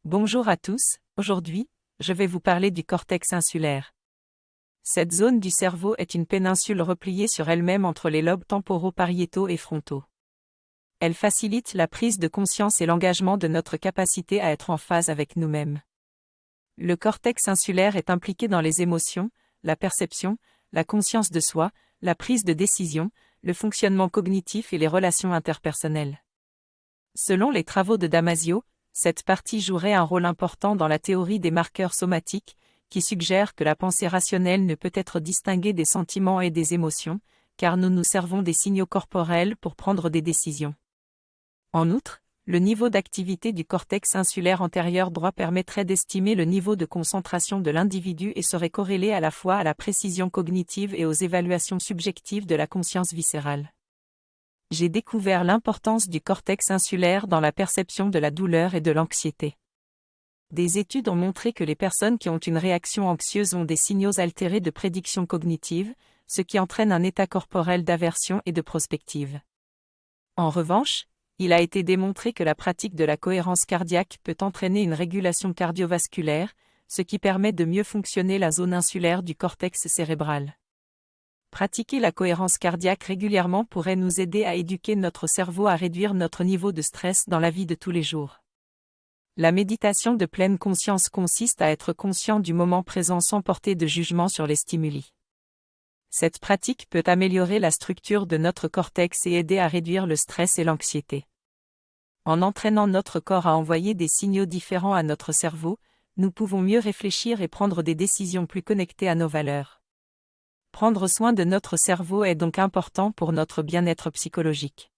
Bonjour à tous, aujourd'hui, je vais vous parler du cortex insulaire. Cette zone du cerveau est une péninsule repliée sur elle-même entre les lobes temporaux pariétaux et frontaux. Elle facilite la prise de conscience et l'engagement de notre capacité à être en phase avec nous-mêmes. Le cortex insulaire est impliqué dans les émotions, la perception, la conscience de soi, la prise de décision, le fonctionnement cognitif et les relations interpersonnelles. Selon les travaux de Damasio, cette partie jouerait un rôle important dans la théorie des marqueurs somatiques, qui suggère que la pensée rationnelle ne peut être distinguée des sentiments et des émotions, car nous nous servons des signaux corporels pour prendre des décisions. En outre, le niveau d'activité du cortex insulaire antérieur droit permettrait d'estimer le niveau de concentration de l'individu et serait corrélé à la fois à la précision cognitive et aux évaluations subjectives de la conscience viscérale. J'ai découvert l'importance du cortex insulaire dans la perception de la douleur et de l'anxiété. Des études ont montré que les personnes qui ont une réaction anxieuse ont des signaux altérés de prédiction cognitive, ce qui entraîne un état corporel d'aversion et de prospective. En revanche, il a été démontré que la pratique de la cohérence cardiaque peut entraîner une régulation cardiovasculaire, ce qui permet de mieux fonctionner la zone insulaire du cortex cérébral. Pratiquer la cohérence cardiaque régulièrement pourrait nous aider à éduquer notre cerveau à réduire notre niveau de stress dans la vie de tous les jours. La méditation de pleine conscience consiste à être conscient du moment présent sans porter de jugement sur les stimuli. Cette pratique peut améliorer la structure de notre cortex et aider à réduire le stress et l'anxiété. En entraînant notre corps à envoyer des signaux différents à notre cerveau, nous pouvons mieux réfléchir et prendre des décisions plus connectées à nos valeurs. Prendre soin de notre cerveau est donc important pour notre bien-être psychologique.